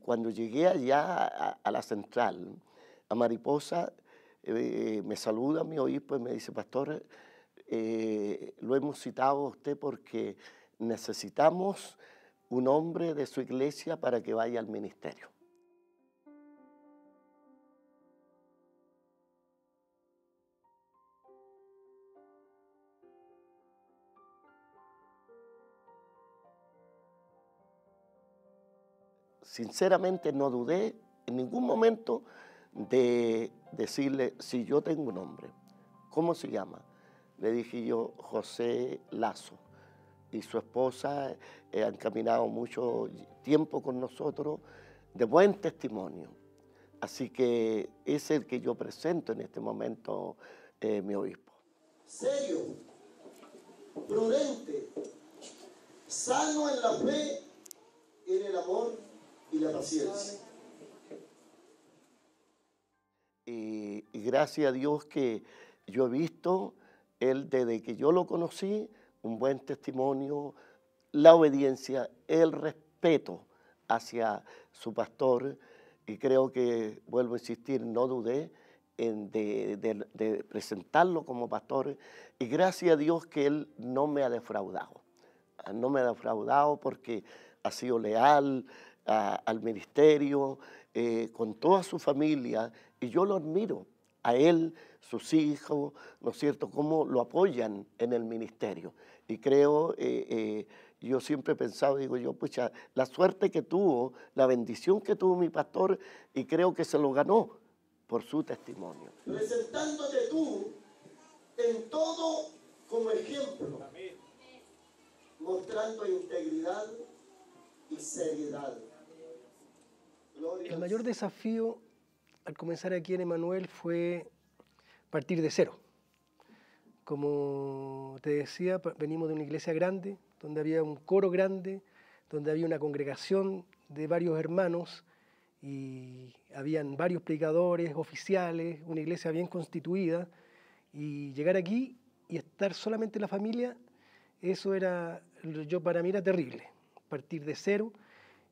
cuando llegué allá a la central, a Mariposa, me saluda mi obispo y me dice, pastor, lo hemos citado a usted porque necesitamos un hombre de su iglesia para que vaya al ministerio. Sinceramente no dudé en ningún momento de decirle, si yo tengo un nombre, ¿cómo se llama? Le dije yo, José Lazo. Y su esposa han caminado mucho tiempo con nosotros, de buen testimonio. Así que es el que yo presento en este momento, mi obispo. Serio, prudente, sano en la fe, en el amor y la paciencia. Y gracias a Dios que yo he visto, él desde que yo lo conocí, un buen testimonio, la obediencia, el respeto hacia su pastor, y creo que, vuelvo a insistir, no dudé de presentarlo como pastor, y gracias a Dios que él no me ha defraudado. No me ha defraudado porque ha sido leal al ministerio, con toda su familia, y yo lo admiro a él, sus hijos, ¿no es cierto?, cómo lo apoyan en el ministerio. Y creo, yo siempre he pensado, digo yo, pucha, la suerte que tuvo, la bendición que tuvo mi pastor, y creo que se lo ganó por su testimonio. Presentándote tú en todo como ejemplo, mostrando integridad y seriedad. El mayor desafío al comenzar aquí en Emmanuel fue partir de cero. Como te decía, venimos de una iglesia grande, donde había un coro grande, donde había una congregación de varios hermanos y habían varios predicadores, oficiales, una iglesia bien constituida, y llegar aquí y estar solamente la familia, eso era, para mí era terrible, partir de cero,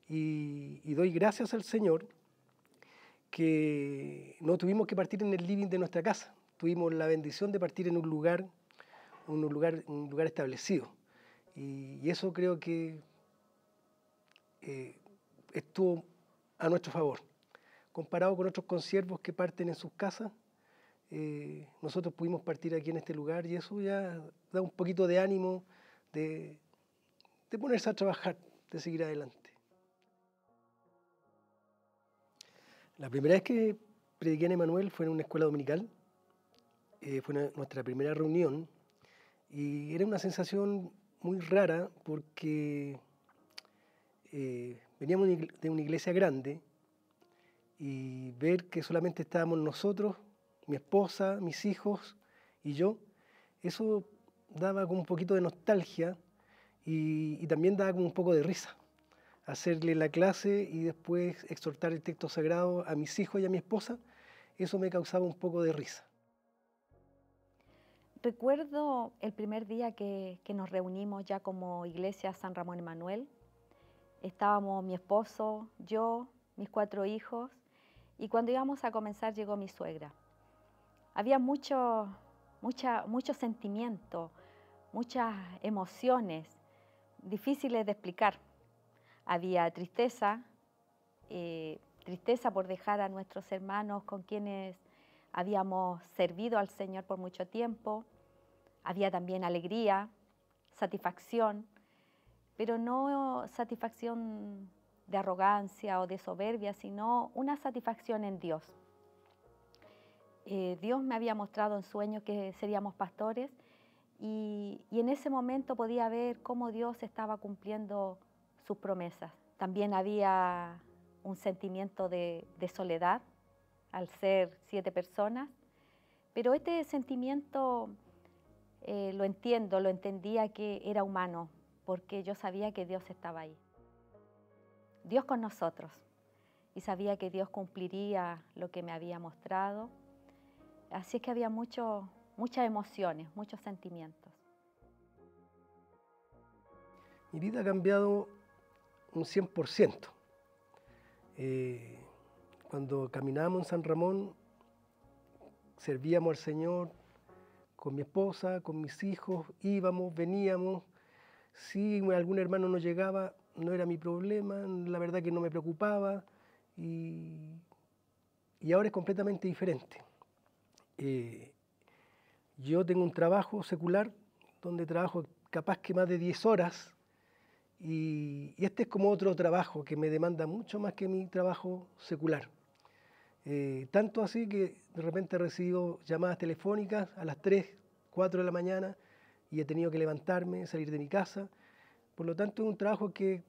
y doy gracias al Señor que no tuvimos que partir en el living de nuestra casa, tuvimos la bendición de partir en un lugar establecido, y eso creo que estuvo a nuestro favor. Comparado con otros consiervos que parten en sus casas, nosotros pudimos partir aquí en este lugar y eso ya da un poquito de ánimo de ponerse a trabajar, de seguir adelante. La primera vez que prediqué en Emmanuel fue en una escuela dominical, fue nuestra primera reunión y era una sensación muy rara porque veníamos de una iglesia grande y ver que solamente estábamos nosotros, mi esposa, mis hijos y yo, eso daba como un poquito de nostalgia y también daba como un poco de risa. Hacerle la clase y después exhortar el texto sagrado a mis hijos y a mi esposa, eso me causaba un poco de risa. Recuerdo el primer día que nos reunimos ya como Iglesia San Ramón Emmanuel. Estábamos mi esposo, yo, mis 4 hijos, y cuando íbamos a comenzar llegó mi suegra. Había mucho sentimiento, muchas emociones difíciles de explicar. Había tristeza, tristeza por dejar a nuestros hermanos con quienes habíamos servido al Señor por mucho tiempo. Había también alegría, satisfacción, pero no satisfacción de arrogancia o de soberbia, sino una satisfacción en Dios. Dios me había mostrado en sueños que seríamos pastores y en ese momento podía ver cómo Dios estaba cumpliendo sus promesas. También había un sentimiento de soledad al ser 7 personas, pero este sentimiento lo entendía que era humano, porque yo sabía que Dios estaba ahí. Dios con nosotros, y sabía que Dios cumpliría lo que me había mostrado. Así es que había muchas emociones, muchos sentimientos. Mi vida ha cambiado un 100%. Cuando caminábamos en San Ramón, servíamos al Señor con mi esposa, con mis hijos, íbamos, veníamos. Si algún hermano no llegaba, no era mi problema, la verdad que no me preocupaba, y ahora es completamente diferente. Yo tengo un trabajo secular donde trabajo capaz que más de 10 horas, y este es como otro trabajo que me demanda mucho más que mi trabajo secular. Tanto así que de repente recibo llamadas telefónicas a las 3, 4 de la mañana y he tenido que levantarme, salir de mi casa. Por lo tanto es un trabajo que,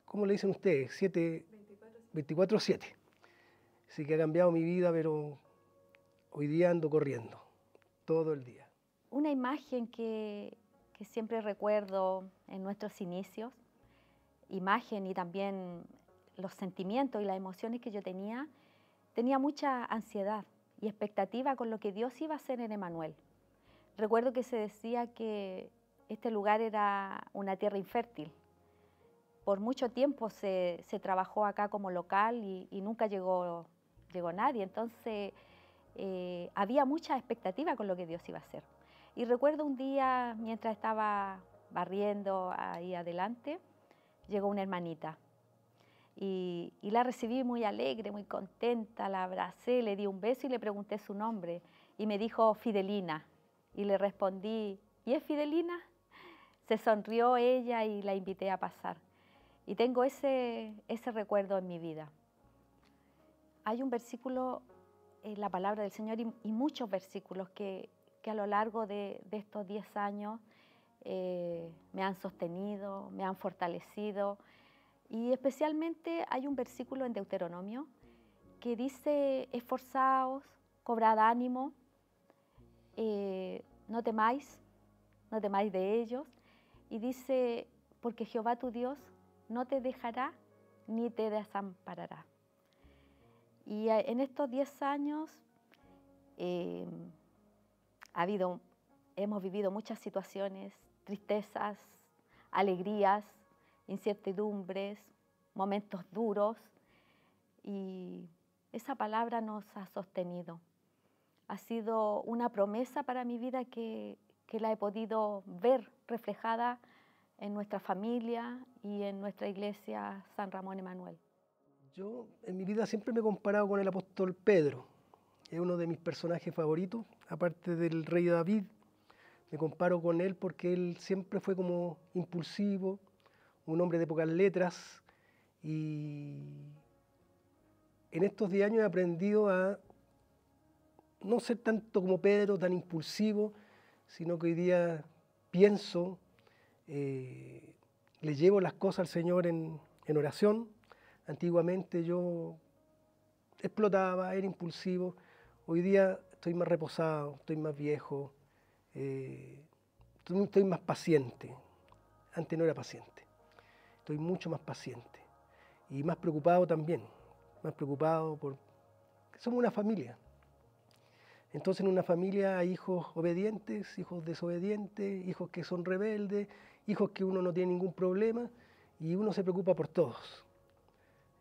¿cómo le dicen ustedes? 24/7. Así que ha cambiado mi vida, pero hoy día ando corriendo todo el día. Una imagen que siempre recuerdo en nuestros inicios, imagen y también los sentimientos y las emociones que yo tenía mucha ansiedad y expectativa con lo que Dios iba a hacer en Emanuel. Recuerdo que se decía que este lugar era una tierra infértil. Por mucho tiempo se trabajó acá como local y nunca llegó nadie. Entonces había mucha expectativa con lo que Dios iba a hacer. Y recuerdo un día, mientras estaba barriendo ahí adelante, llegó una hermanita. Y la recibí muy alegre, muy contenta, la abracé, le di un beso y le pregunté su nombre. Y me dijo Fidelina. Y le respondí, ¿y es Fidelina? Se sonrió ella y la invité a pasar. Y tengo ese recuerdo en mi vida. Hay un versículo en la palabra del Señor y muchos versículos que a lo largo de estos 10 años me han sostenido, me han fortalecido. Y especialmente hay un versículo en Deuteronomio que dice, esforzaos, cobrad ánimo, no temáis de ellos. Y dice, porque Jehová tu Dios no te dejará ni te desamparará. Y en estos 10 años hemos vivido muchas situaciones, tristezas, alegrías, incertidumbres, momentos duros, y esa palabra nos ha sostenido. Ha sido una promesa para mi vida que la he podido ver reflejada en nuestra familia y en nuestra iglesia San Ramón Emanuel. Yo en mi vida siempre me he comparado con el apóstol Pedro. Es uno de mis personajes favoritos, aparte del rey David. Me comparo con él porque él siempre fue como impulsivo, un hombre de pocas letras, y en estos 10 años he aprendido a no ser tanto como Pedro, tan impulsivo, sino que hoy día pienso, le llevo las cosas al Señor en oración. Antiguamente yo explotaba, era impulsivo. Hoy día estoy más reposado, estoy más viejo, estoy más paciente. Antes no era paciente. Estoy mucho más paciente y más preocupado también. Más preocupado porque somos una familia. Entonces en una familia hay hijos obedientes, hijos desobedientes, hijos que son rebeldes, hijos que uno no tiene ningún problema y uno se preocupa por todos.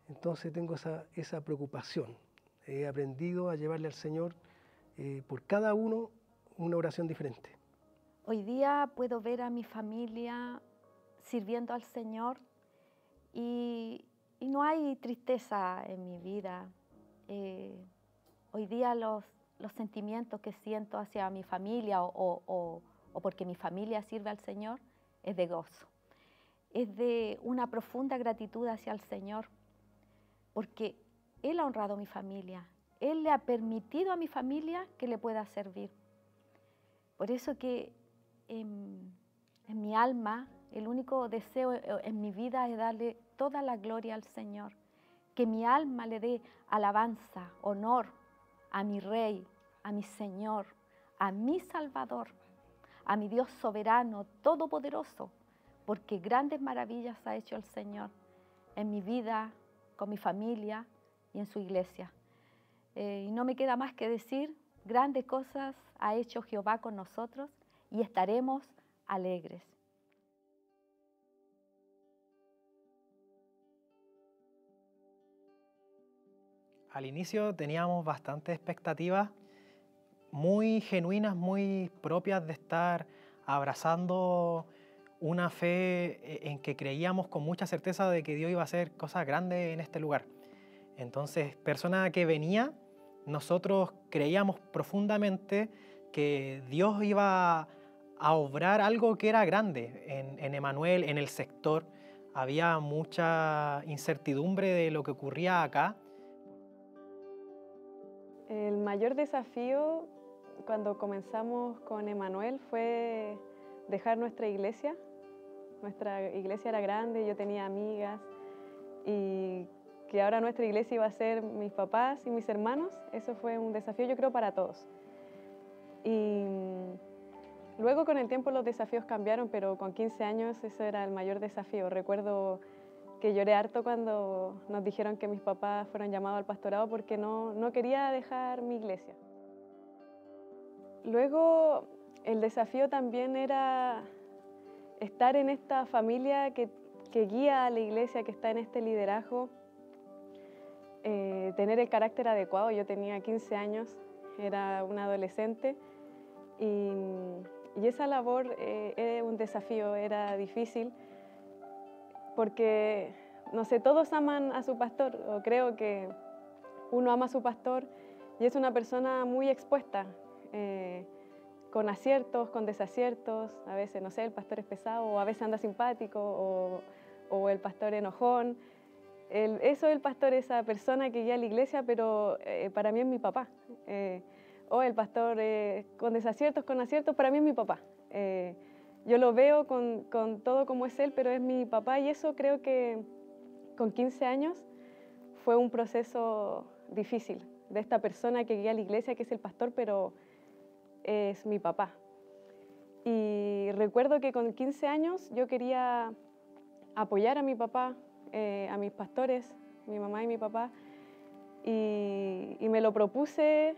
Entonces tengo esa preocupación. He aprendido a llevarle al Señor por cada uno una oración diferente. Hoy día puedo ver a mi familia sirviendo al Señor y no hay tristeza en mi vida. Hoy día los sentimientos que siento hacia mi familia o porque mi familia sirve al Señor es de gozo. Es de una profunda gratitud hacia el Señor porque Él ha honrado a mi familia. Él le ha permitido a mi familia que le pueda servir. Por eso que en mi alma, el único deseo en mi vida es darle toda la gloria al Señor. Que mi alma le dé alabanza, honor a mi Rey, a mi Señor, a mi Salvador, a mi Dios soberano, todopoderoso, porque grandes maravillas ha hecho el Señor en mi vida, con mi familia y en su iglesia. Y no me queda más que decir, grandes cosas ha hecho Jehová con nosotros y estaremos alegres. Al inicio teníamos bastantes expectativas muy genuinas, muy propias de estar abrazando una fe en que creíamos con mucha certeza de que Dios iba a hacer cosas grandes en este lugar. Entonces, persona que venía, nosotros creíamos profundamente que Dios iba a obrar algo que era grande en Emmanuel, en el sector. Había mucha incertidumbre de lo que ocurría acá. El mayor desafío cuando comenzamos con Emmanuel fue dejar nuestra iglesia. Nuestra iglesia era grande, yo tenía amigas, y que ahora nuestra iglesia iba a ser mis papás y mis hermanos, eso fue un desafío, yo creo, para todos. Y luego con el tiempo los desafíos cambiaron, pero con 15 años eso era el mayor desafío. Recuerdo que lloré harto cuando nos dijeron que mis papás fueron llamados al pastorado porque no quería dejar mi iglesia. Luego el desafío también era estar en esta familia que guía a la iglesia, que está en este liderazgo, tener el carácter adecuado. Yo tenía 15 años, era una adolescente, y esa labor era un desafío, era difícil, porque, no sé, todos aman a su pastor, o creo que uno ama a su pastor, y es una persona muy expuesta, con aciertos, con desaciertos. A veces, no sé, el pastor es pesado, o a veces anda simpático, o el pastor enojón. Eso el pastor, esa persona que guía a la iglesia, pero para mí es mi papá. O el pastor con desaciertos, con aciertos, para mí es mi papá. Yo lo veo con todo como es él, pero es mi papá, y eso creo que con 15 años fue un proceso difícil, de esta persona que guía a la iglesia, que es el pastor, pero es mi papá. Y recuerdo que con 15 años yo quería apoyar a mi papá, a mis pastores, mi mamá y mi papá, y me lo propuse,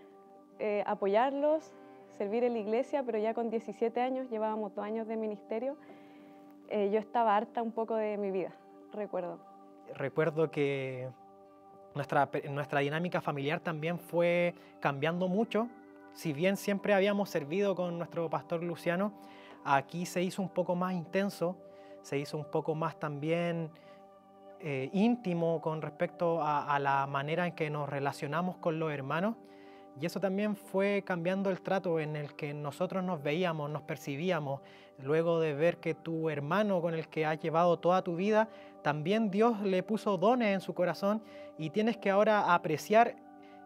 apoyarlos, servir en la iglesia, pero ya con 17 años, llevábamos 2 años de ministerio, yo estaba harta un poco de mi vida, recuerdo. Recuerdo que nuestra dinámica familiar también fue cambiando mucho. Si bien siempre habíamos servido con nuestro pastor Luciano, aquí se hizo un poco más intenso, se hizo un poco más también íntimo con respecto a la manera en que nos relacionamos con los hermanos, y eso también fue cambiando el trato en el que nosotros nos veíamos, nos percibíamos, luego de ver que tu hermano con el que has llevado toda tu vida, también Dios le puso dones en su corazón, y tienes que ahora apreciar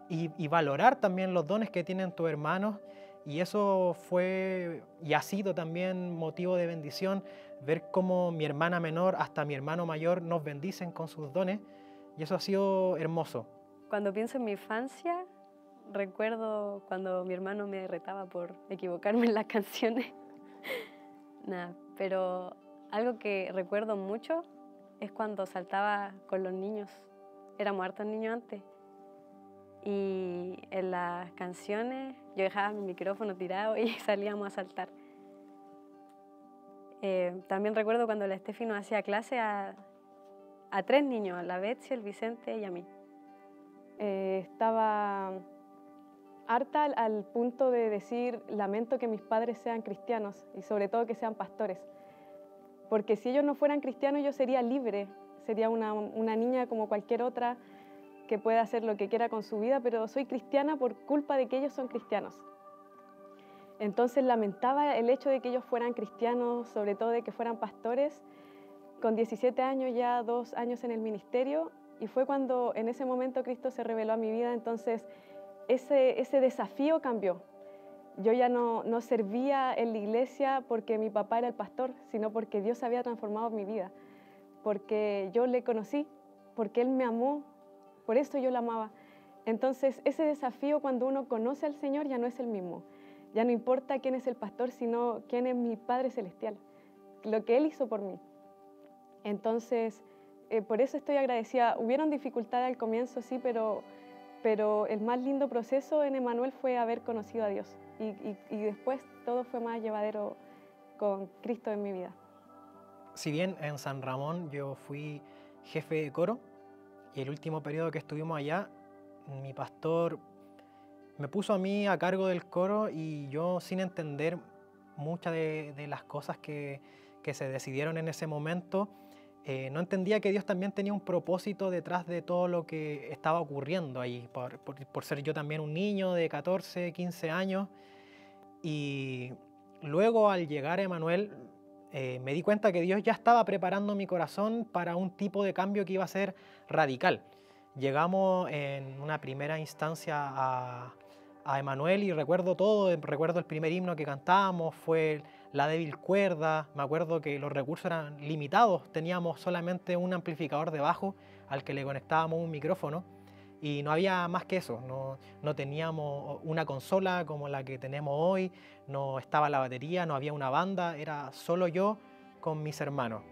y valorar también los dones que tienen tus hermanos, y eso fue y ha sido también motivo de bendición, ver cómo mi hermana menor hasta mi hermano mayor nos bendicen con sus dones, y eso ha sido hermoso. Cuando pienso en mi infancia, recuerdo cuando mi hermano me retaba por equivocarme en las canciones. Nada, pero algo que recuerdo mucho es cuando saltaba con los niños. Éramos hartos niños antes. Y en las canciones yo dejaba mi micrófono tirado y salíamos a saltar. También recuerdo cuando la Steffi nos hacía clase a 3 niños, a la Betsy, el Vicente y a mí. Estaba harta al punto de decir, lamento que mis padres sean cristianos y sobre todo que sean pastores. Porque si ellos no fueran cristianos yo sería libre, sería una niña como cualquier otra, que pueda hacer lo que quiera con su vida, pero soy cristiana por culpa de que ellos son cristianos. Entonces lamentaba el hecho de que ellos fueran cristianos, sobre todo de que fueran pastores. Con 17 años, ya 2 años en el ministerio, y fue cuando en ese momento Cristo se reveló a mi vida, entonces ese desafío cambió. Yo ya no servía en la iglesia porque mi papá era el pastor, sino porque Dios había transformado mi vida, porque yo le conocí, porque Él me amó, por eso yo la amaba. Entonces, ese desafío cuando uno conoce al Señor ya no es el mismo. Ya no importa quién es el pastor, sino quién es mi Padre Celestial, lo que Él hizo por mí. Entonces, por eso estoy agradecida. Hubieron dificultades al comienzo, sí, pero el más lindo proceso en Emmanuel fue haber conocido a Dios. Y después todo fue más llevadero con Cristo en mi vida. Si bien en San Ramón yo fui jefe de coro, y el último periodo que estuvimos allá mi pastor me puso a mí a cargo del coro y yo, sin entender muchas de las cosas que se decidieron en ese momento, no entendía que Dios también tenía un propósito detrás de todo lo que estaba ocurriendo ahí, por ser yo también un niño de 14, 15 años. Y luego, al llegar a Emmanuel, me di cuenta que Dios ya estaba preparando mi corazón para un tipo de cambio que iba a ser radical. Llegamos en una primera instancia a Emmanuel y recuerdo todo, recuerdo el primer himno que cantábamos, fue La débil cuerda. Me acuerdo que los recursos eran limitados, teníamos solamente un amplificador de bajo al que le conectábamos un micrófono y no había más que eso, no teníamos una consola como la que tenemos hoy, no estaba la batería, no había una banda, era solo yo con mis hermanos.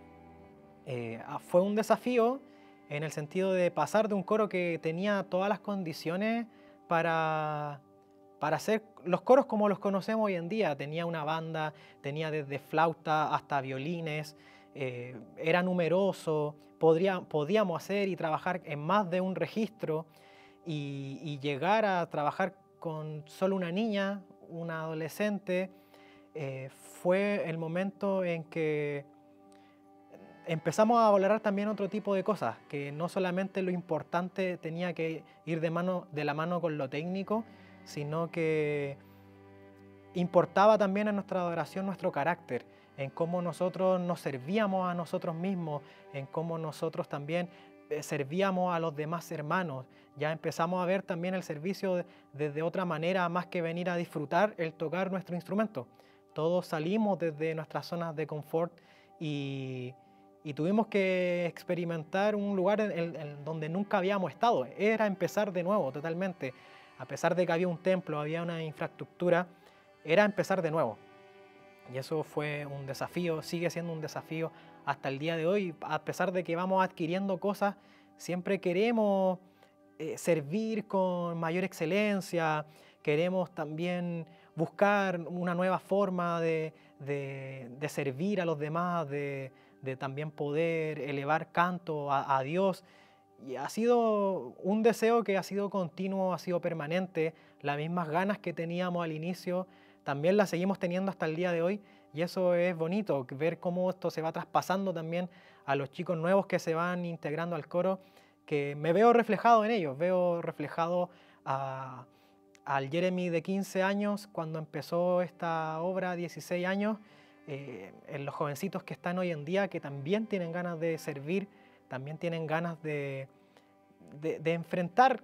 Fue un desafío en el sentido de pasar de un coro que tenía todas las condiciones para hacer los coros como los conocemos hoy en día. Tenía una banda, tenía desde flauta hasta violines, era numeroso, podíamos hacer y trabajar en más de un registro y llegar a trabajar con solo una niña, una adolescente. Fue el momento en que empezamos a valorar también otro tipo de cosas, que no solamente lo importante tenía que ir de la mano con lo técnico, sino que importaba también en nuestra adoración nuestro carácter, en cómo nosotros nos servíamos a nosotros mismos, en cómo nosotros también servíamos a los demás hermanos. Ya empezamos a ver también el servicio desde otra manera, más que venir a disfrutar el tocar nuestro instrumento. Todos salimos desde nuestras zonas de confort y tuvimos que experimentar un lugar en donde nunca habíamos estado. Era empezar de nuevo totalmente. A pesar de que había un templo, había una infraestructura, era empezar de nuevo. Y eso fue un desafío, sigue siendo un desafío hasta el día de hoy. A pesar de que vamos adquiriendo cosas, siempre queremos servir con mayor excelencia, queremos también buscar una nueva forma de servir a los demás, de también poder elevar canto a Dios. Y ha sido un deseo que ha sido continuo, ha sido permanente. Las mismas ganas que teníamos al inicio, también las seguimos teniendo hasta el día de hoy. Y eso es bonito, ver cómo esto se va traspasando también a los chicos nuevos que se van integrando al coro, que me veo reflejado en ellos. Veo reflejado al Jeremy de 15 años cuando empezó esta obra, 16 años, en los jovencitos que están hoy en día, que también tienen ganas de servir, también tienen ganas de enfrentar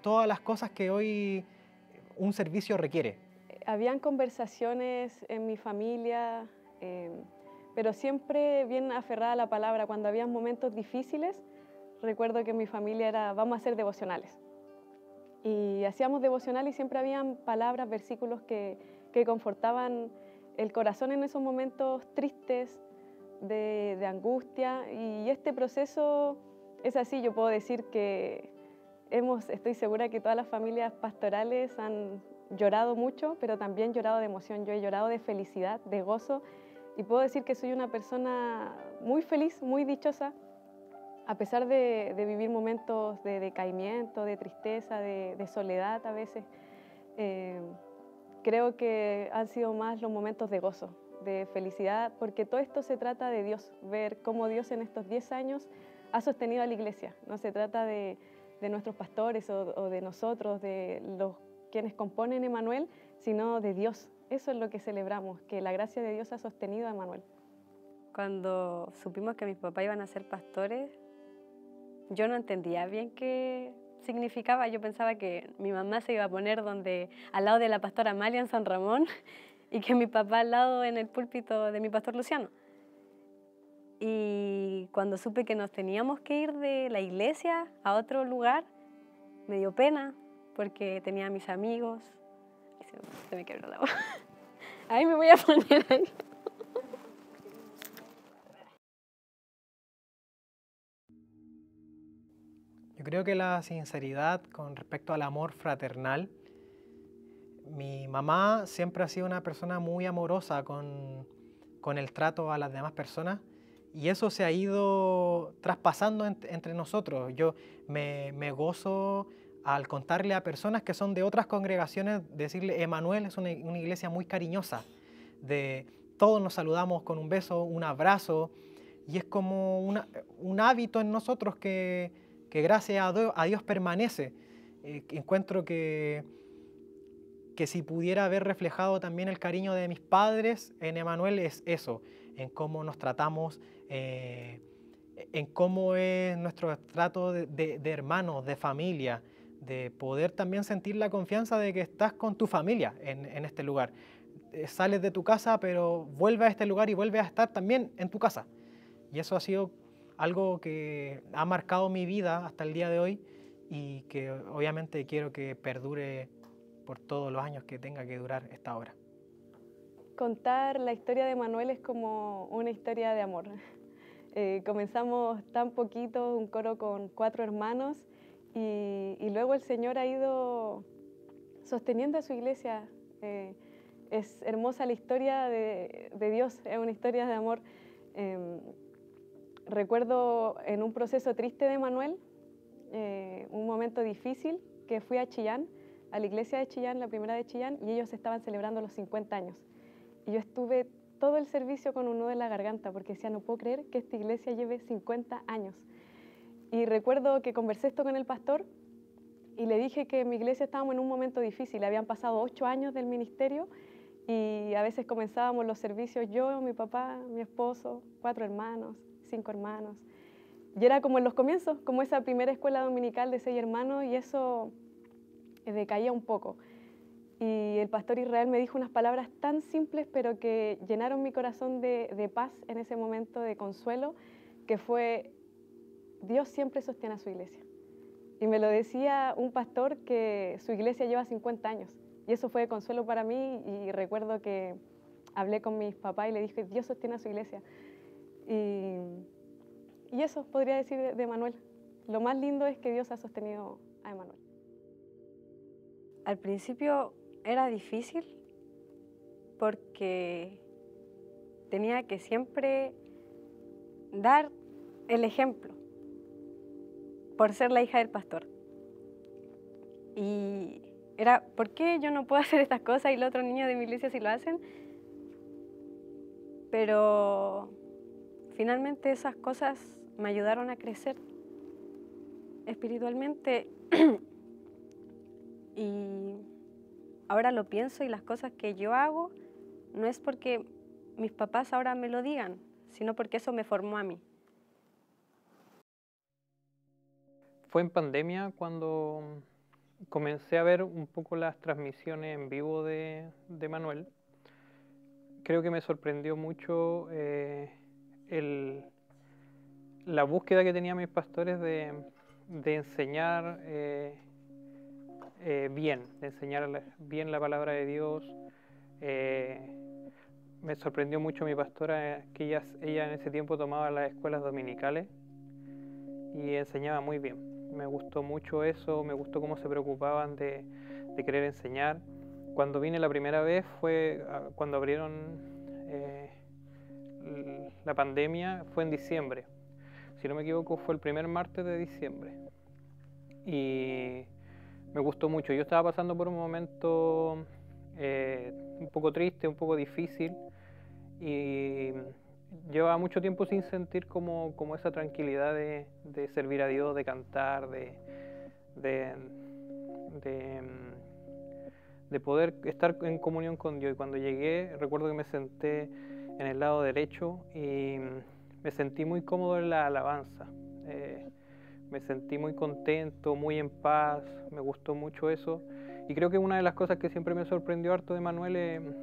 todas las cosas que hoy un servicio requiere. Habían conversaciones en mi familia, pero siempre bien aferrada a la palabra. Cuando había momentos difíciles, recuerdo que mi familia era, vamos a hacer devocionales. Y hacíamos devocionales y siempre habían palabras, versículos que confortaban el corazón en esos momentos tristes, de angustia. Y este proceso es así. Yo puedo decir que estoy segura que todas las familias pastorales han llorado mucho, pero también llorado de emoción. Yo he llorado de felicidad, de gozo, y puedo decir que soy una persona muy feliz, muy dichosa, a pesar de vivir momentos de decaimiento, de tristeza, de soledad a veces. Creo que han sido más los momentos de gozo, de felicidad, porque todo esto se trata de Dios, ver cómo Dios en estos 10 años ha sostenido a la iglesia. No se trata de nuestros pastores o de nosotros, de los quienes componen Emmanuel, sino de Dios. Eso es lo que celebramos, que la gracia de Dios ha sostenido a Emmanuel. Cuando supimos que mis papás iban a ser pastores, yo no entendía bien qué significaba. Yo pensaba que mi mamá se iba a poner al lado de la pastora Amalia en San Ramón y que mi papá al lado en el púlpito de mi pastor Luciano. Y cuando supe que nos teníamos que ir de la iglesia a otro lugar, me dio pena porque tenía a mis amigos. Se me quebró la voz. Ahí me voy a poner ahí. Yo creo que la sinceridad con respecto al amor fraternal, mi mamá siempre ha sido una persona muy amorosa con el trato a las demás personas y eso se ha ido traspasando entre nosotros. Yo me gozo al contarle a personas que son de otras congregaciones, decirle, Emanuel es una iglesia muy cariñosa, de todos nos saludamos con un beso, un abrazo, y es como un hábito en nosotros que gracias a Dios permanece. Encuentro que si pudiera haber reflejado también el cariño de mis padres en Emanuel es eso, en cómo nos tratamos, en cómo es nuestro trato de hermanos, de familia, de poder también sentir la confianza de que estás con tu familia en este lugar. Sales de tu casa, pero vuelves a este lugar y vuelves a estar también en tu casa. Y eso ha sido algo que ha marcado mi vida hasta el día de hoy y que obviamente quiero que perdure por todos los años que tenga que durar esta obra. Contar la historia de Manuel es como una historia de amor. Comenzamos tan poquito, un coro con 4 hermanos, y luego el Señor ha ido sosteniendo a su iglesia. Es hermosa la historia de Dios, es una historia de amor. Recuerdo en un proceso triste de Manuel, un momento difícil, que fui a Chillán, a la iglesia de Chillán, la primera de Chillán, y ellos estaban celebrando los 50 años. Y yo estuve todo el servicio con un nudo en la garganta, porque decía, no puedo creer que esta iglesia lleve 50 años. Y recuerdo que conversé esto con el pastor y le dije que en mi iglesia estábamos en un momento difícil. Habían pasado 8 años del ministerio y a veces comenzábamos los servicios yo, mi papá, mi esposo, 4 hermanos, 5 hermanos. Y era como en los comienzos, como esa primera escuela dominical de 6 hermanos, y eso decaía un poco. Y el pastor Israel me dijo unas palabras tan simples, pero que llenaron mi corazón de paz en ese momento, de consuelo, que fue, Dios siempre sostiene a su iglesia. Y me lo decía un pastor que su iglesia lleva 50 años. Y eso fue de consuelo para mí, y recuerdo que hablé con mis papás y le dije, Dios sostiene a su iglesia. Y eso podría decir de Emanuel. Lo más lindo es que Dios ha sostenido a Emanuel. Al principio era difícil porque tenía que siempre dar el ejemplo por ser la hija del pastor. Y era, ¿por qué yo no puedo hacer estas cosas y los otros niños de mi iglesia sí lo hacen? Pero finalmente esas cosas me ayudaron a crecer espiritualmente y ahora lo pienso, y las cosas que yo hago no es porque mis papás ahora me lo digan, sino porque eso me formó a mí. Fue en pandemia cuando comencé a ver un poco las transmisiones en vivo de Manuel. Creo que me sorprendió mucho la búsqueda que tenían mis pastores de enseñar bien, de enseñar bien la palabra de Dios. Me sorprendió mucho mi pastora, que ella en ese tiempo tomaba las escuelas dominicales y enseñaba muy bien. Me gustó mucho eso, me gustó cómo se preocupaban de querer enseñar. Cuando vine la primera vez fue cuando abrieron la pandemia, fue en diciembre. Si no me equivoco, fue el primer martes de diciembre. Y me gustó mucho. Yo estaba pasando por un momento un poco triste, un poco difícil, y llevaba mucho tiempo sin sentir como esa tranquilidad de servir a Dios, de cantar, de poder estar en comunión con Dios. Y cuando llegué, recuerdo que me senté en el lado derecho y me sentí muy cómodo en la alabanza. Me sentí muy contento, muy en paz, me gustó mucho eso. Y creo que una de las cosas que siempre me sorprendió harto de Manuel,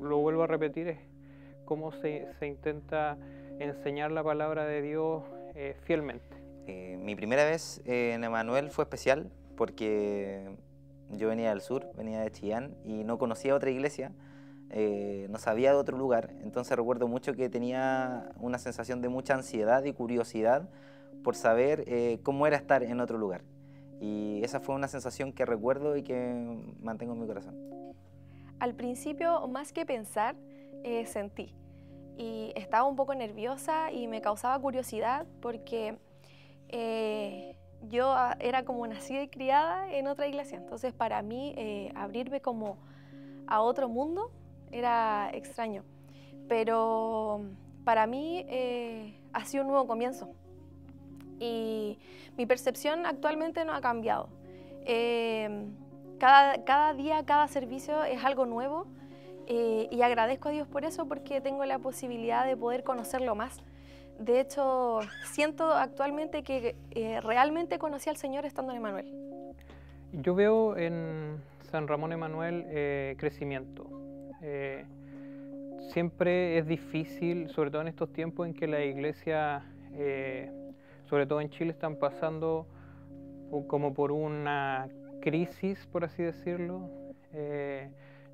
lo vuelvo a repetir, es cómo se intenta enseñar la palabra de Dios fielmente. Mi primera vez en Emanuel fue especial porque yo venía del sur, venía de Chillán y no conocía otra iglesia, no sabía de otro lugar. Entonces recuerdo mucho que tenía una sensación de mucha ansiedad y curiosidad por saber cómo era estar en otro lugar. Y esa fue una sensación que recuerdo y que mantengo en mi corazón. Al principio, más que pensar, sentí. Y estaba un poco nerviosa y me causaba curiosidad porque yo era como nacida y criada en otra iglesia, entonces para mí abrirme como a otro mundo era extraño, pero para mí ha sido un nuevo comienzo y mi percepción actualmente no ha cambiado. Cada día, cada servicio es algo nuevo y agradezco a Dios por eso, porque tengo la posibilidad de poder conocerlo más. De hecho, siento actualmente que realmente conocí al Señor estando en Emanuel. Yo veo en San Ramón Emanuel crecimiento. Siempre es difícil, sobre todo en estos tiempos en que la iglesia, sobre todo en Chile, están pasando como por una crisis, por así decirlo.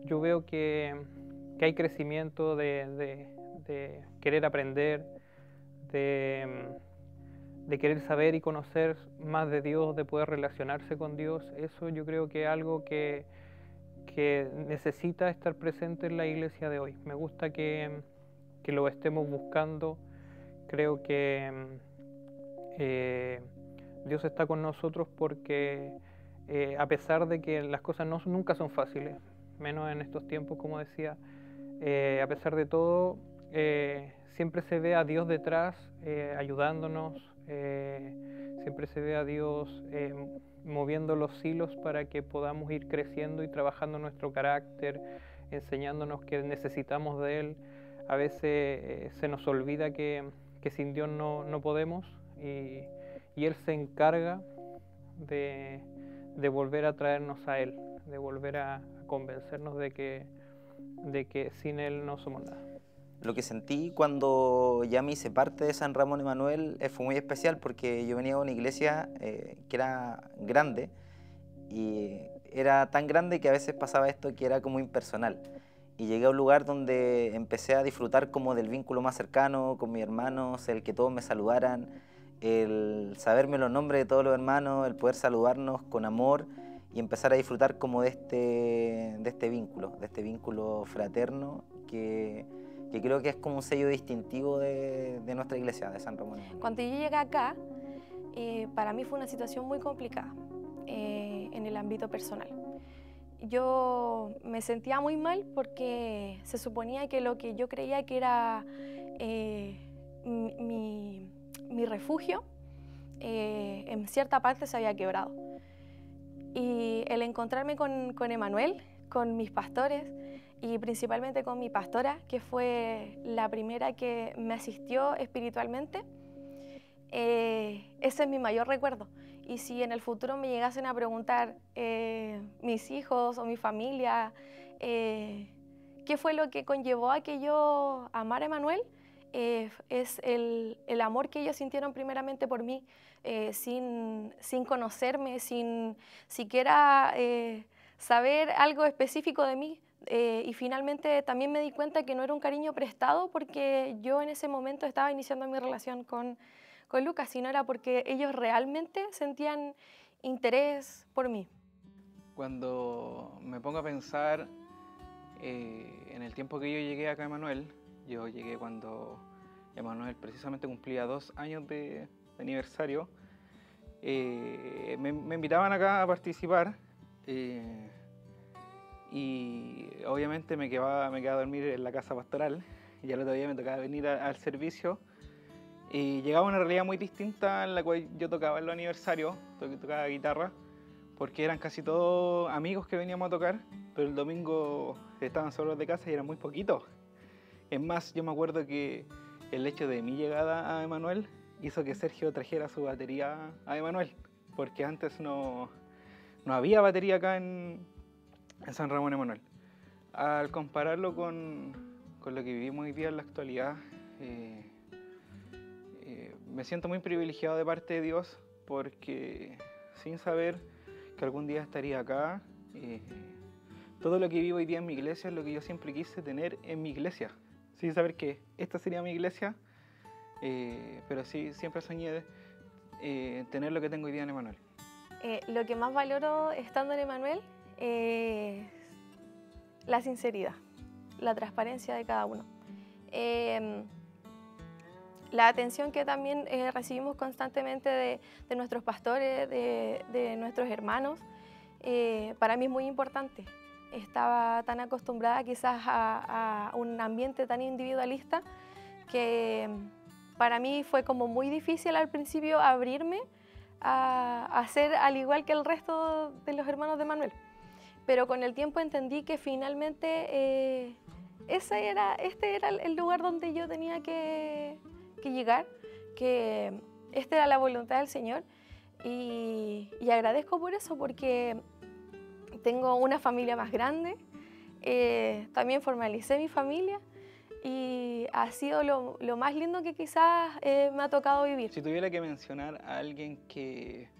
Yo veo que hay crecimiento de querer aprender, de querer saber y conocer más de Dios, de poder relacionarse con Dios. Eso yo creo que es algo que necesita estar presente en la iglesia de hoy. Me gusta que lo estemos buscando. Creo que Dios está con nosotros porque a pesar de que las cosas nunca son fáciles, menos en estos tiempos, como decía, a pesar de todo, siempre se ve a Dios detrás, ayudándonos, siempre se ve a Dios moviendo los hilos para que podamos ir creciendo y trabajando nuestro carácter, enseñándonos que necesitamos de Él. A veces se nos olvida que sin Dios no podemos, y Él se encarga de volver a traernos a Él, de volver a convencernos de que sin Él no somos nada. Lo que sentí cuando ya me hice parte de San Ramón Emanuel fue muy especial, porque yo venía de una iglesia que era grande, y era tan grande que a veces pasaba esto que era como impersonal. Y llegué a un lugar donde empecé a disfrutar como del vínculo más cercano con mis hermanos, el que todos me saludaran, el saberme los nombres de todos los hermanos, el poder saludarnos con amor y empezar a disfrutar como de este vínculo fraterno que creo que es como un sello distintivo de nuestra iglesia, de San Ramón. Cuando yo llegué acá, para mí fue una situación muy complicada en el ámbito personal. Yo me sentía muy mal porque se suponía que lo que yo creía que era mi refugio, en cierta parte se había quebrado. Y el encontrarme con Emanuel, con mis pastores, y principalmente con mi pastora, que fue la primera que me asistió espiritualmente, ese es mi mayor recuerdo. Y si en el futuro me llegasen a preguntar mis hijos o mi familia qué fue lo que conllevó a que yo amara a Emanuel, es el amor que ellos sintieron primeramente por mí, sin conocerme, sin siquiera saber algo específico de mí. Y finalmente también me di cuenta que no era un cariño prestado porque yo en ese momento estaba iniciando mi relación con Lucas, sino era porque ellos realmente sentían interés por mí. Cuando me pongo a pensar en el tiempo que yo llegué acá a Emanuel, yo llegué cuando Emanuel precisamente cumplía 2 años de aniversario, me invitaban acá a participar. Y obviamente me quedaba a dormir en la casa pastoral, y al otro día me tocaba venir al servicio, y llegaba una realidad muy distinta en la cual yo tocaba en los aniversarios, tocaba guitarra, porque eran casi todos amigos que veníamos a tocar, pero el domingo estaban solos de casa y eran muy poquitos. Es más, yo me acuerdo que el hecho de mi llegada a Emanuel hizo que Sergio trajera su batería a Emanuel, porque antes no había batería acá en San Ramón Emanuel. Al compararlo con lo que vivimos hoy día en la actualidad, me siento muy privilegiado de parte de Dios, porque sin saber que algún día estaría acá, todo lo que vivo hoy día en mi iglesia es lo que yo siempre quise tener en mi iglesia, sin saber que esta sería mi iglesia, pero sí siempre soñé tener lo que tengo hoy día en Emanuel. Lo que más valoro estando en Emanuel, la sinceridad, la transparencia de cada uno. la atención que también recibimos constantemente de nuestros pastores, de nuestros hermanos, para mí es muy importante. Estaba tan acostumbrada quizás a un ambiente tan individualista que para mí fue como muy difícil al principio abrirme a ser al igual que el resto de los hermanos de Manuel. Pero con el tiempo entendí que finalmente este era el lugar donde yo tenía que llegar, que esta era la voluntad del Señor, y agradezco por eso, porque tengo una familia más grande, también formalicé mi familia, y ha sido lo más lindo que quizás me ha tocado vivir. Si tuviera que mencionar a alguien que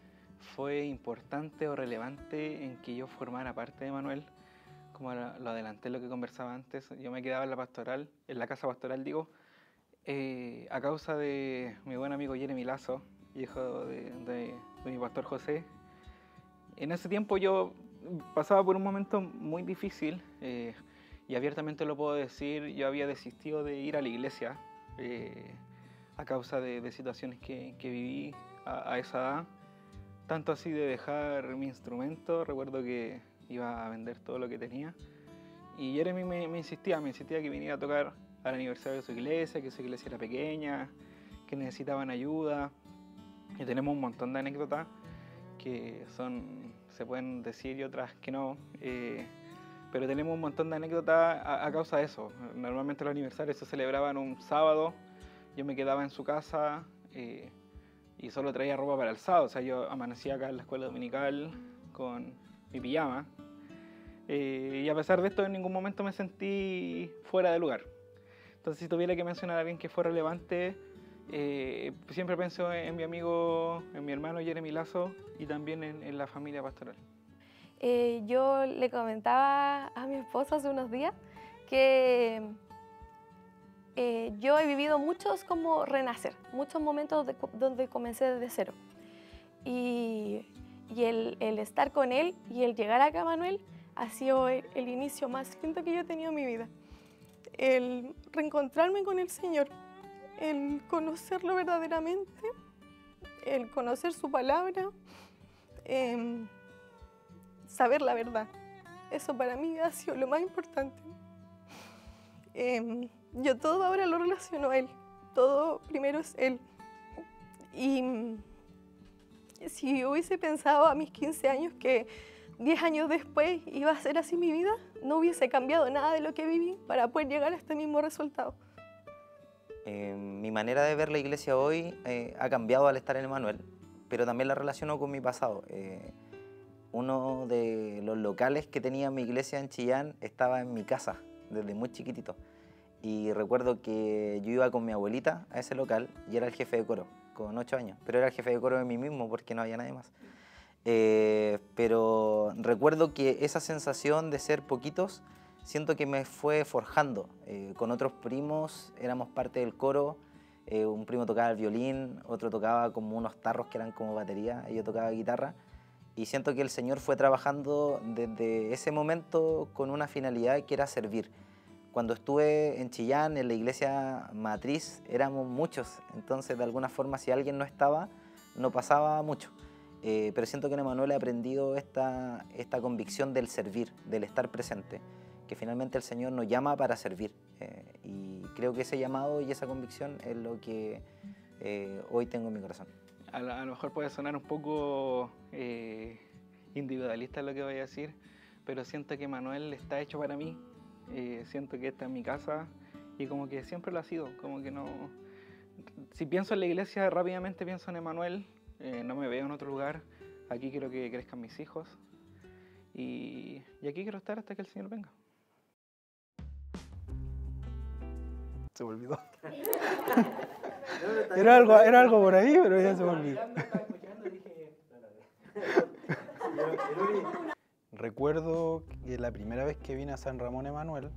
fue importante o relevante en que yo formara parte de Manuel, como lo adelanté lo que conversaba antes, yo me quedaba en la pastoral, en la casa pastoral digo, a causa de mi buen amigo Jeremy Lazo, hijo de mi pastor José. En ese tiempo yo pasaba por un momento muy difícil, y abiertamente lo puedo decir, yo había desistido de ir a la iglesia a causa de situaciones que viví a esa edad, tanto así de dejar mi instrumento. Recuerdo que iba a vender todo lo que tenía, y Jeremy me insistía que viniera a tocar al aniversario de su iglesia, que su iglesia era pequeña, que necesitaban ayuda, y tenemos un montón de anécdotas que se pueden decir y otras que no, pero tenemos un montón de anécdotas a causa de eso. Normalmente los aniversarios se celebraban un sábado, yo me quedaba en su casa y solo traía ropa para el sábado, o sea, yo amanecía acá en la escuela dominical con mi pijama, y a pesar de esto en ningún momento me sentí fuera de lugar. Entonces, si tuviera que mencionar a alguien que fue relevante, siempre pienso en mi amigo, en mi hermano Jeremy Lazo, y también en la familia pastoral. Yo le comentaba a mi esposo hace unos días que yo he vivido muchos como renacer, muchos momentos donde comencé desde cero. Y el estar con él y el llegar acá a Manuel ha sido el inicio más lindo que yo he tenido en mi vida. El reencontrarme con el Señor, el conocerlo verdaderamente, el conocer su palabra, saber la verdad. Eso para mí ha sido lo más importante. Yo todo ahora lo relaciono a Él, todo primero es Él. Y si hubiese pensado a mis 15 años que 10 años después iba a ser así mi vida, no hubiese cambiado nada de lo que viví para poder llegar a este mismo resultado. Mi manera de ver la iglesia hoy ha cambiado al estar en Emmanuel, pero también la relaciono con mi pasado. Uno de los locales que tenía mi iglesia en Chillán estaba en mi casa desde muy chiquitito. Y recuerdo que yo iba con mi abuelita a ese local y era el jefe de coro, con 8 años. Pero era el jefe de coro de mí mismo porque no había nadie más. Pero recuerdo que esa sensación de ser poquitos, siento que me fue forjando. Con otros primos éramos parte del coro, un primo tocaba el violín, otro tocaba como unos tarros que eran como batería, y yo tocaba guitarra. Y siento que el Señor fue trabajando desde ese momento con una finalidad que era servir. Cuando estuve en Chillán, en la iglesia matriz, éramos muchos, entonces de alguna forma si alguien no estaba, no pasaba mucho. Pero siento que en Emmanuel he aprendido esta convicción del servir, del estar presente, que finalmente el Señor nos llama para servir. Y creo que ese llamado y esa convicción es lo que hoy tengo en mi corazón. A lo mejor puede sonar un poco individualista lo que voy a decir, pero siento que Emmanuel está hecho para mí. Siento que esta es mi casa y como que siempre lo ha sido, como que no... Si pienso en la iglesia, rápidamente pienso en Emmanuel, no me veo en otro lugar, aquí quiero que crezcan mis hijos y aquí quiero estar hasta que el Señor venga. Se me olvidó. Era algo por ahí, pero ya se me olvidó. Recuerdo que la primera vez que vine a San Ramón Emmanuel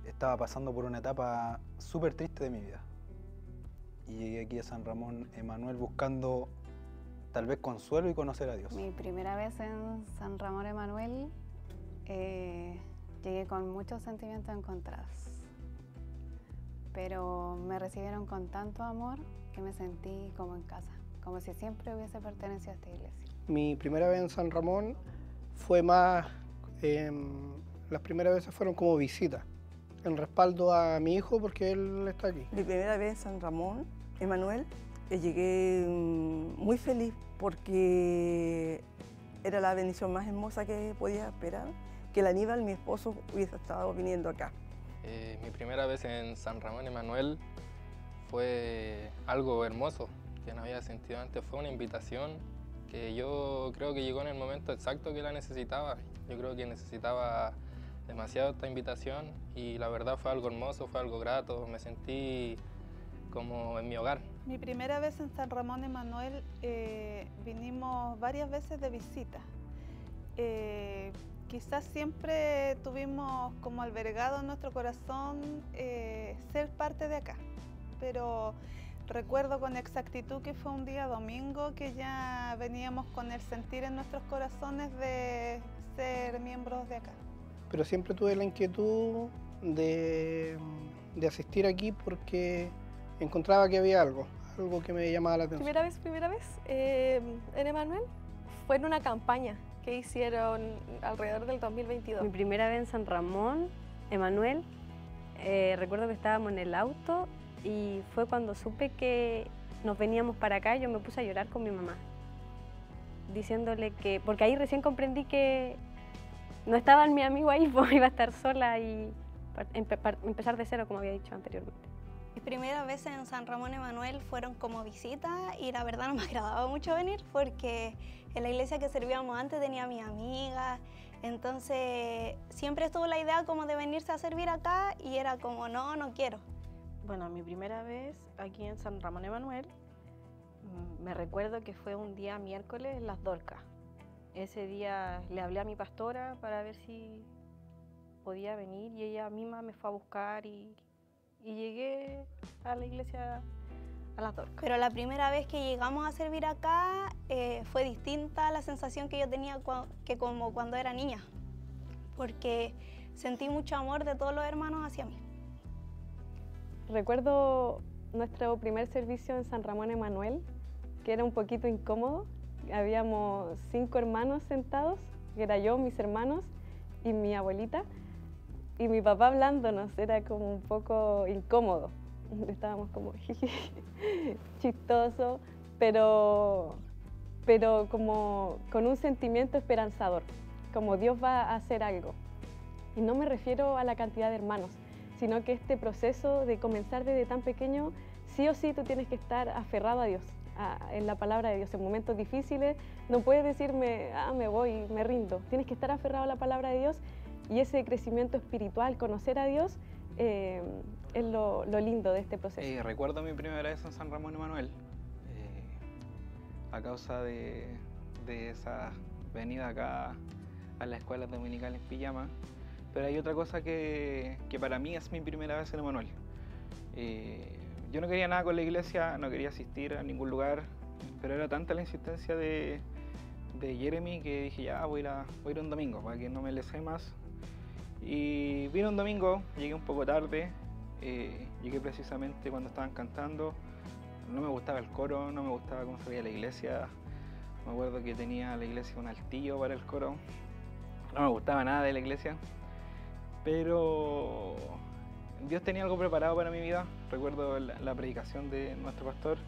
estaba pasando por una etapa súper triste de mi vida. Y llegué aquí a San Ramón Emmanuel buscando tal vez consuelo y conocer a Dios. Mi primera vez en San Ramón Emmanuel llegué con muchos sentimientos encontrados. pero me recibieron con tanto amor que me sentí como en casa, como si siempre hubiese pertenecido a esta iglesia. Mi primera vez en San Ramón fue más, las primeras veces fueron como visitas, en respaldo a mi hijo porque él está aquí. Mi primera vez en San Ramón, Emanuel, llegué muy feliz porque era la bendición más hermosa que podía esperar, que el Aníbal, mi esposo, hubiese estado viniendo acá. Mi primera vez en San Ramón, Emanuel, fue algo hermoso que no había sentido antes. Fue una invitación que yo creo que llegó en el momento exacto que la necesitaba. Yo creo que necesitaba demasiado esta invitación y la verdad fue algo hermoso, fue algo grato. Me sentí como en mi hogar. Mi primera vez en San Ramón, Emanuel, vinimos varias veces de visita. Quizás siempre tuvimos como albergado en nuestro corazón ser parte de acá, pero recuerdo con exactitud que fue un día domingo que ya veníamos con el sentir en nuestros corazones de ser miembros de acá. Pero siempre tuve la inquietud de asistir aquí porque encontraba que había algo que me llamaba la atención. Primera vez en Emanuel fue en una campaña que hicieron alrededor del 2022. Mi primera vez en San Ramón, Emanuel, recuerdo que estábamos en el auto y fue cuando supe que nos veníamos para acá, yo me puse a llorar con mi mamá, diciéndole que, porque ahí recién comprendí que no estaba mi amigo ahí, pues iba a estar sola y empezar de cero, como había dicho anteriormente. Mis primeras veces en San Ramón, Emanuel, fueron como visita y la verdad no me agradaba mucho venir porque en la iglesia que servíamos antes tenía a mis amigas, entonces siempre estuvo la idea como de venirse a servir acá y era como no quiero. Bueno, mi primera vez aquí en San Ramón, Emanuel, me recuerdo que fue un día miércoles en Las Dorcas. Ese día le hablé a mi pastora para ver si podía venir y ella misma me fue a buscar y llegué a la iglesia a Las Dorcas. Pero la primera vez que llegamos a servir acá fue distinta a la sensación que yo tenía que como cuando era niña, porque sentí mucho amor de todos los hermanos hacia mí. Recuerdo nuestro primer servicio en San Ramón, Emanuel, que era un poquito incómodo. Habíamos 5 hermanos sentados, que era yo, mis hermanos y mi abuelita. Y mi papá hablándonos, era como un poco incómodo. Estábamos como chistoso, pero como con un sentimiento esperanzador, como Dios va a hacer algo. Y no me refiero a la cantidad de hermanos, sino que este proceso de comenzar desde tan pequeño, sí o sí tú tienes que estar aferrado a Dios, en la palabra de Dios. En momentos difíciles no puedes decirme, me voy, me rindo. Tienes que estar aferrado a la palabra de Dios. Y ese crecimiento espiritual, conocer a Dios, es lo lindo de este proceso. Recuerdo mi primera vez en San Ramón, Emanuel, a causa de esa venida acá a la escuela dominical en pijama. Pero hay otra cosa que para mí es mi primera vez en Emanuel. Yo no quería nada con la iglesia, no quería asistir a ningún lugar, pero era tanta la insistencia de Jeremy que dije, ya voy a ir un domingo para que no me lese más. Y vine un domingo, llegué un poco tarde, llegué precisamente cuando estaban cantando. No me gustaba el coro, no me gustaba cómo se veía la iglesia. Me acuerdo que tenía la iglesia un altillo para el coro. No me gustaba nada de la iglesia, pero Dios tenía algo preparado para mi vida. Recuerdo la predicación de nuestro pastor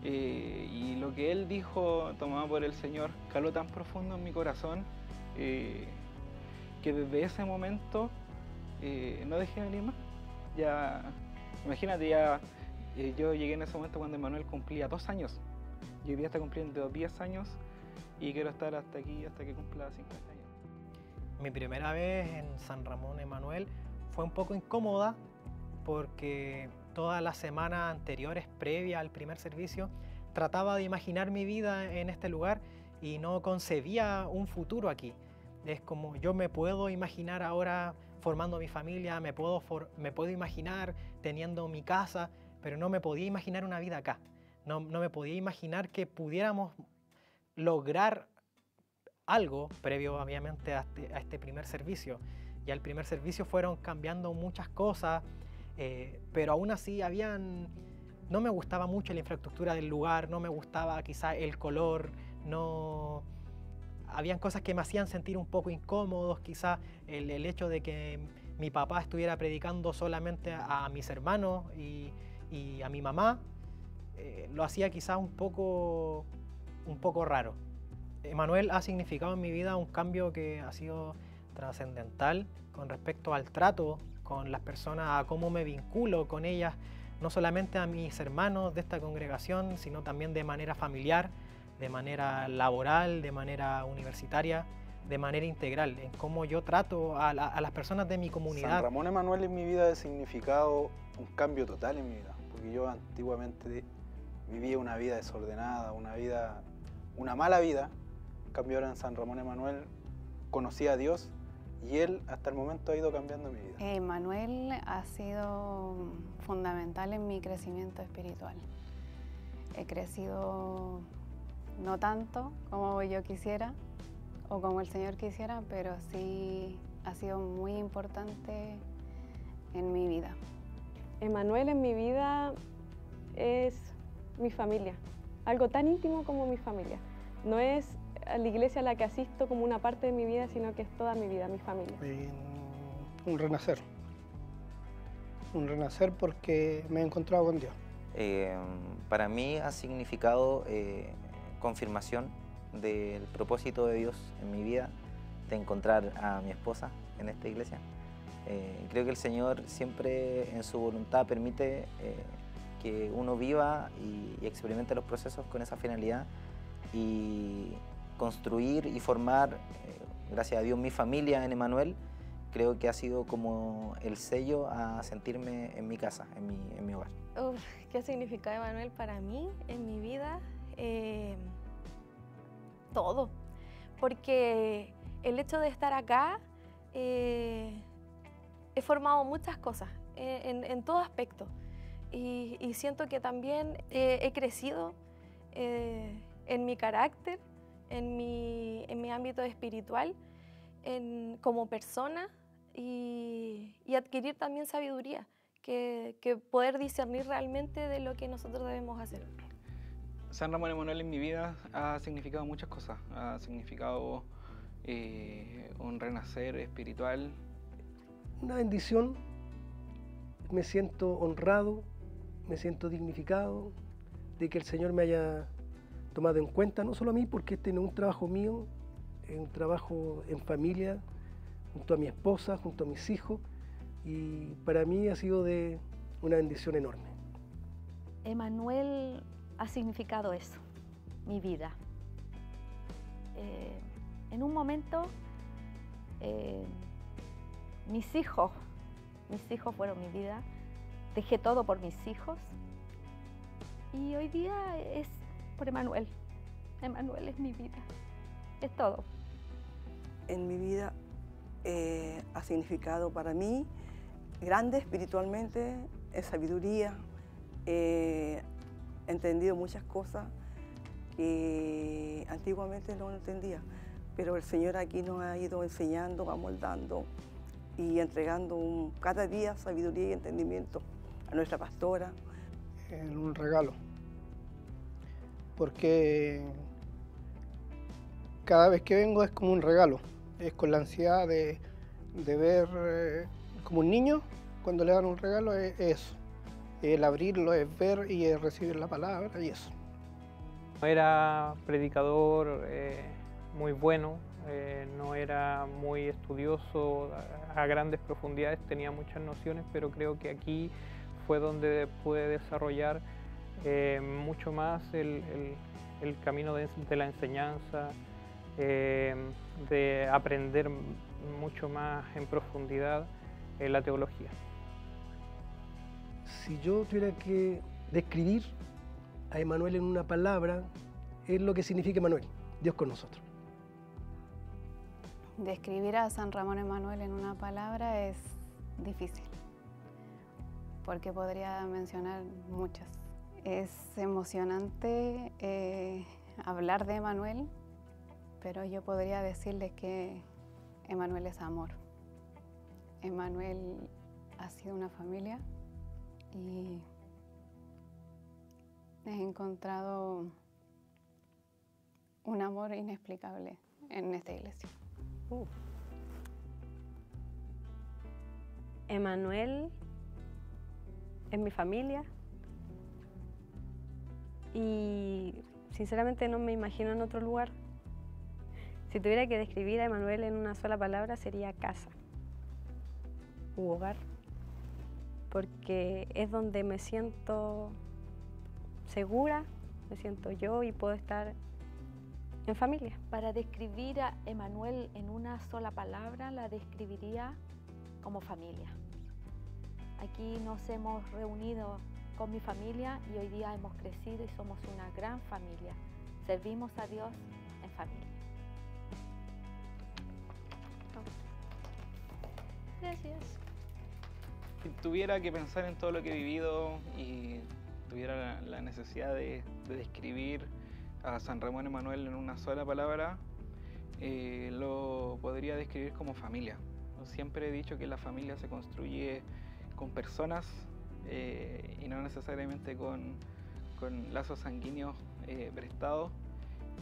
y lo que él dijo, tomado por el Señor, caló tan profundo en mi corazón que desde ese momento no dejé de venir más. Ya, imagínate, yo llegué en ese momento cuando Emanuel cumplía 2 años. Y hoy día está cumpliendo 10 años y quiero estar hasta aquí, hasta que cumpla 50 años. Mi primera vez en San Ramón, Emanuel, fue un poco incómoda porque todas las semanas anteriores, previa al primer servicio, trataba de imaginar mi vida en este lugar y no concebía un futuro aquí. Es como yo me puedo imaginar ahora formando mi familia, me puedo imaginar teniendo mi casa, pero no me podía imaginar una vida acá. No me podía imaginar que pudiéramos lograr algo previo obviamente a este primer servicio. Ya el primer servicio fueron cambiando muchas cosas, pero aún así no me gustaba mucho la infraestructura del lugar, no me gustaba quizá el color, habían cosas que me hacían sentir un poco incómodos, quizá el hecho de que mi papá estuviera predicando solamente a mis hermanos y a mi mamá, lo hacía quizá un poco raro. Emmanuel ha significado en mi vida un cambio que ha sido trascendental con respecto al trato con las personas, a cómo me vinculo con ellas, no solamente a mis hermanos de esta congregación, sino también de manera familiar, de manera laboral, de manera universitaria, de manera integral, en cómo yo trato a las personas de mi comunidad. San Ramón Emmanuel en mi vida ha significado un cambio total en mi vida, porque yo antiguamente vivía una vida desordenada, una mala vida. En cambio ahora en San Ramón Emmanuel conocí a Dios y Él hasta el momento ha ido cambiando mi vida. Emmanuel ha sido fundamental en mi crecimiento espiritual. He crecido no tanto como yo quisiera o como el Señor quisiera, pero sí ha sido muy importante en mi vida. Emmanuel en mi vida es mi familia, algo tan íntimo como mi familia. No es a la iglesia a la que asisto como una parte de mi vida, sino que es toda mi vida, mi familia. Un renacer porque me he encontrado con Dios. Para mí ha significado confirmación del propósito de Dios en mi vida, de encontrar a mi esposa en esta iglesia. Creo que el Señor siempre en su voluntad permite que uno viva y experimente los procesos con esa finalidad y construir y formar, gracias a Dios, mi familia en Emmanuel. Creo que ha sido como el sello a sentirme en mi casa, en mi hogar. ¿Qué ha significado Emmanuel para mí en mi vida? Todo, porque el hecho de estar acá he formado muchas cosas en todo aspecto y siento que también he crecido en mi carácter, en mi ámbito espiritual, como persona y adquirir también sabiduría, que poder discernir realmente de lo que nosotros debemos hacer. San Ramón Emmanuel en mi vida ha significado muchas cosas. Ha significado un renacer espiritual. Una bendición. Me siento honrado, me siento dignificado de que el Señor me haya tomado en cuenta, no solo a mí, porque este no es un trabajo mío, es un trabajo en familia, junto a mi esposa, junto a mis hijos, y para mí ha sido de una bendición enorme. Emmanuel ha significado eso, mi vida. En un momento, mis hijos fueron mi vida, dejé todo por mis hijos y hoy día es por Emmanuel. Emmanuel es mi vida, es todo. En mi vida ha significado para mí grande espiritualmente, en sabiduría, he entendido muchas cosas que antiguamente no entendía, pero el Señor aquí nos ha ido enseñando, amoldando y entregando cada día sabiduría y entendimiento a nuestra pastora. Es un regalo, porque cada vez que vengo es como un regalo, es con la ansiedad de ver como un niño cuando le dan un regalo, es eso. El abrirlo es ver y es recibir la palabra y eso. Era predicador muy bueno, no era muy estudioso a grandes profundidades, tenía muchas nociones, pero creo que aquí fue donde pude desarrollar mucho más el camino de la enseñanza, de aprender mucho más en profundidad la teología. Si yo tuviera que describir a Emmanuel en una palabra, es lo que significa Emmanuel, Dios con nosotros. Describir a San Ramón Emmanuel en una palabra es difícil, porque podría mencionar muchas. Es emocionante hablar de Emmanuel, pero yo podría decirles que Emmanuel es amor. Emmanuel ha sido una familia y he encontrado un amor inexplicable en esta iglesia. Emanuel es mi familia y sinceramente no me imagino en otro lugar. Si tuviera que describir a Emanuel en una sola palabra sería casa u hogar, porque es donde me siento segura, me siento yo y puedo estar en familia. Para describir a Emanuel en una sola palabra, la describiría como familia. Aquí nos hemos reunido con mi familia y hoy día hemos crecido y somos una gran familia. Servimos a Dios en familia. Gracias. Si tuviera que pensar en todo lo que he vivido y tuviera la necesidad de describir a San Ramón Emanuel en una sola palabra, lo podría describir como familia. Siempre he dicho que la familia se construye con personas y no necesariamente con lazos sanguíneos prestados.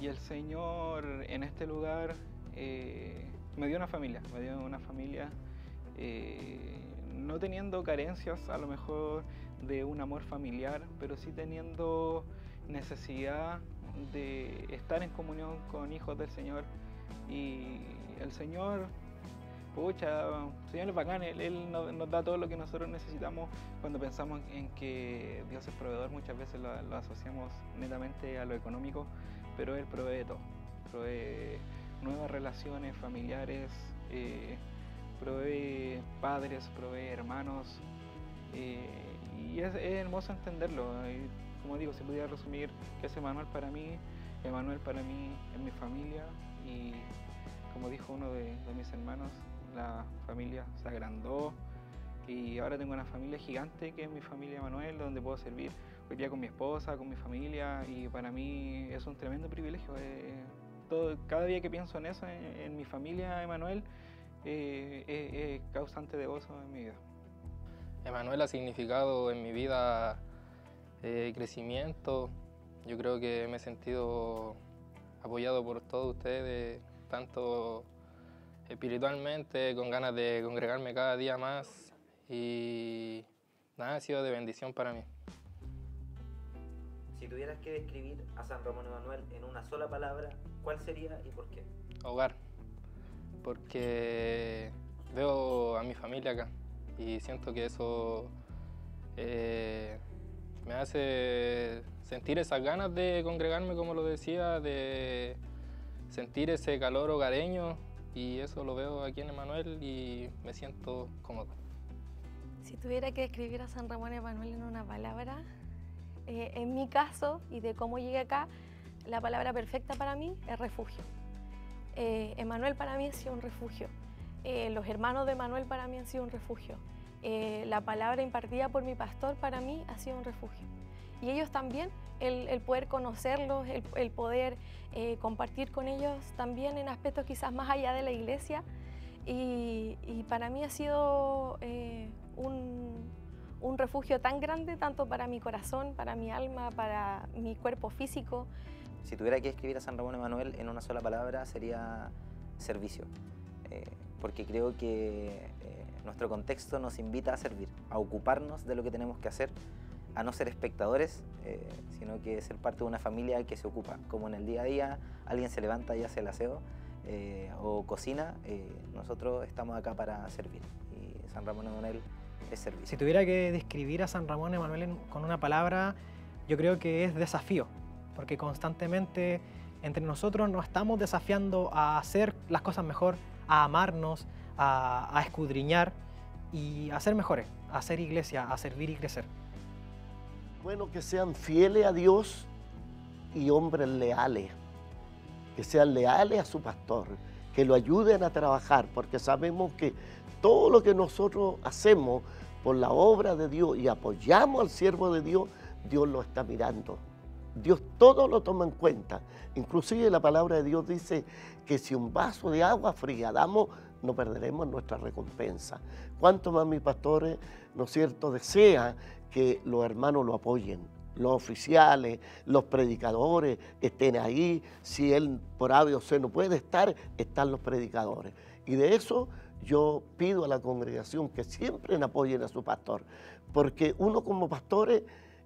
Y el Señor en este lugar me dio una familia, no teniendo carencias a lo mejor de un amor familiar, pero sí teniendo necesidad de estar en comunión con hijos del Señor. Y el Señor, pucha, el Señor es bacán, Él nos da todo lo que nosotros necesitamos. Cuando pensamos en que Dios es proveedor, muchas veces lo asociamos netamente a lo económico, pero Él provee todo, provee nuevas relaciones familiares, provee padres, provee hermanos, y es hermoso entenderlo. Y como digo, si pudiera resumir qué es Emanuel para mí es mi familia, y como dijo uno de mis hermanos, la familia se agrandó y ahora tengo una familia gigante que es mi familia Emanuel, donde puedo servir hoy día con mi esposa, con mi familia, y para mí es un tremendo privilegio. Cada día que pienso en eso, en mi familia Emanuel, es causante de gozo en mi vida. Emanuel ha significado en mi vida crecimiento. Yo creo que me he sentido apoyado por todos ustedes, tanto espiritualmente, con ganas de congregarme cada día más, y nada, ha sido de bendición para mí. Si tuvieras que describir a San Ramón Emanuel en una sola palabra, ¿cuál sería y por qué? Hogar, porque veo a mi familia acá y siento que eso me hace sentir esas ganas de congregarme, como lo decía, de sentir ese calor hogareño, y eso lo veo aquí en Emanuel y me siento cómodo. Si tuviera que describir a San Ramón Emanuel en una palabra, en mi caso y de cómo llegué acá, la palabra perfecta para mí es refugio. Emanuel para mí ha sido un refugio. Los hermanos de Emanuel para mí han sido un refugio. La palabra impartida por mi pastor para mí ha sido un refugio. Y ellos también, el poder conocerlos, el poder compartir con ellos también en aspectos quizás más allá de la iglesia. Y para mí ha sido un refugio tan grande, tanto para mi corazón, para mi alma, para mi cuerpo físico. Si tuviera que escribir a San Ramón Emanuel en una sola palabra, sería servicio. Porque creo que nuestro contexto nos invita a servir, a ocuparnos de lo que tenemos que hacer, a no ser espectadores, sino que ser parte de una familia que se ocupa. Como en el día a día, alguien se levanta y hace el aseo o cocina, nosotros estamos acá para servir. Y San Ramón Emanuel es servicio. Si tuviera que describir a San Ramón Emanuel con una palabra, yo creo que es desafío, porque constantemente entre nosotros nos estamos desafiando a hacer las cosas mejor, a amarnos, a escudriñar y a ser mejores, a ser iglesia, a servir y crecer. Bueno, que sean fieles a Dios y hombres leales, que sean leales a su pastor, que lo ayuden a trabajar, porque sabemos que todo lo que nosotros hacemos por la obra de Dios y apoyamos al siervo de Dios, Dios lo está mirando. Dios todo lo toma en cuenta. Inclusive la palabra de Dios dice que si un vaso de agua fría damos, no perderemos nuestra recompensa. Cuánto más mis pastores, ¿no es cierto?, desean que los hermanos lo apoyen, los oficiales, los predicadores estén ahí. Si él por A o C no puede estar, están los predicadores. Y de eso yo pido a la congregación que siempre apoyen a su pastor, porque uno como pastores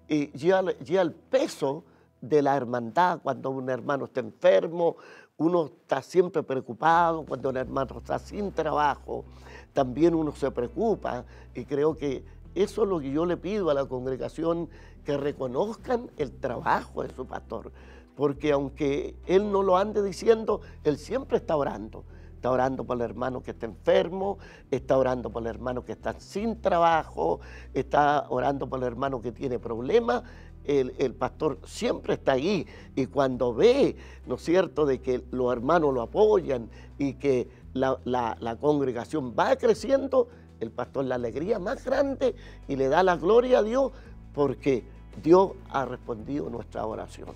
lleva el peso de la hermandad. Cuando un hermano está enfermo, uno está siempre preocupado. Cuando un hermano está sin trabajo, también uno se preocupa, y creo que eso es lo que yo le pido a la congregación, que reconozcan el trabajo de su pastor, porque aunque él no lo ande diciendo, él siempre está orando. Está orando por el hermano que está enfermo, está orando por el hermano que está sin trabajo, está orando por el hermano que tiene problemas. El pastor siempre está ahí, y cuando ve, ¿no es cierto?, de que los hermanos lo apoyan y que la congregación va creciendo, el pastor la alegría más grande y le da la gloria a Dios, porque Dios ha respondido nuestra oración.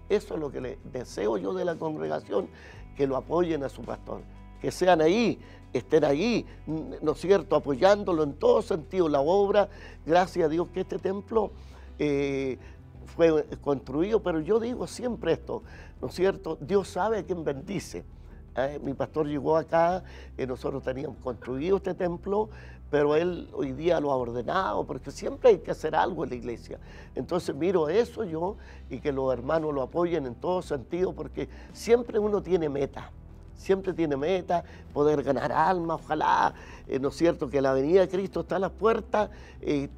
Eso es lo que le deseo yo de la congregación, que lo apoyen a su pastor, que sean ahí, estén ahí, ¿no es cierto?, apoyándolo en todo sentido. La obra, gracias a Dios que este templo fue construido, pero yo digo siempre esto, ¿no es cierto?, Dios sabe a quién bendice. Mi pastor llegó acá, nosotros teníamos construido este templo, pero él hoy día lo ha ordenado, porque siempre hay que hacer algo en la iglesia. Entonces miro eso yo, y que los hermanos lo apoyen en todo sentido, porque siempre uno tiene meta. Siempre tiene meta, poder ganar almas, ojalá, ¿no es cierto?, que la venida de Cristo está a las puertas,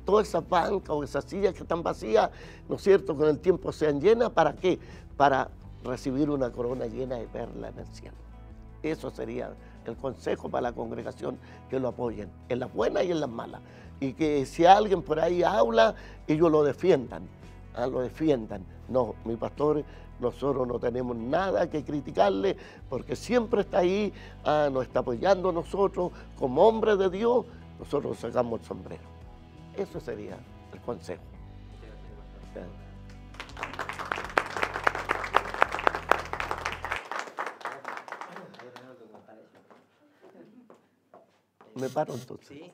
todas esas bancas o esas sillas que están vacías, ¿no es cierto?, con el tiempo sean llenas. ¿Para qué? Para recibir una corona llena de perlas en el cielo. Eso sería el consejo para la congregación, que lo apoyen, en las buenas y en las malas. Y que si alguien por ahí habla, ellos lo defiendan, lo defiendan. No, mi pastor, nosotros no tenemos nada que criticarle, porque siempre está ahí, nos está apoyando a nosotros, como hombres de Dios, nosotros sacamos el sombrero. Eso sería el consejo. ¿Me paro entonces? Sí.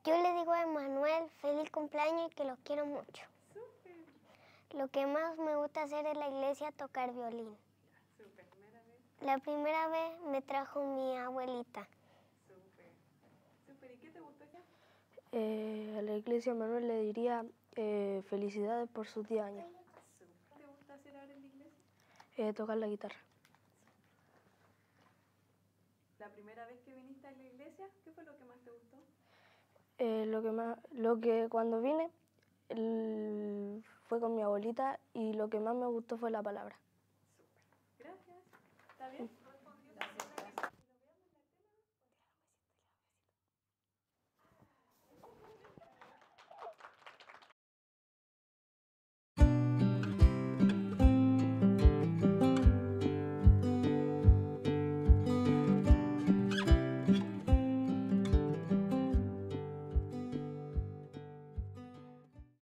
Yo le digo a Emanuel, feliz cumpleaños y que lo quiero mucho. Lo que más me gusta hacer en la iglesia es tocar violín. La primera vez me trajo mi abuelita. ¿Y qué te gusta hacer? A la iglesia Emanuel le diría felicidades por sus 10 años. ¿Qué te gusta hacer ahora en la iglesia? Tocar la guitarra. ¿La primera vez que viniste a la iglesia, qué fue lo que más te gustó? Lo que cuando vine fue con mi abuelita, y lo que más me gustó fue la palabra. Gracias. ¿Está bien?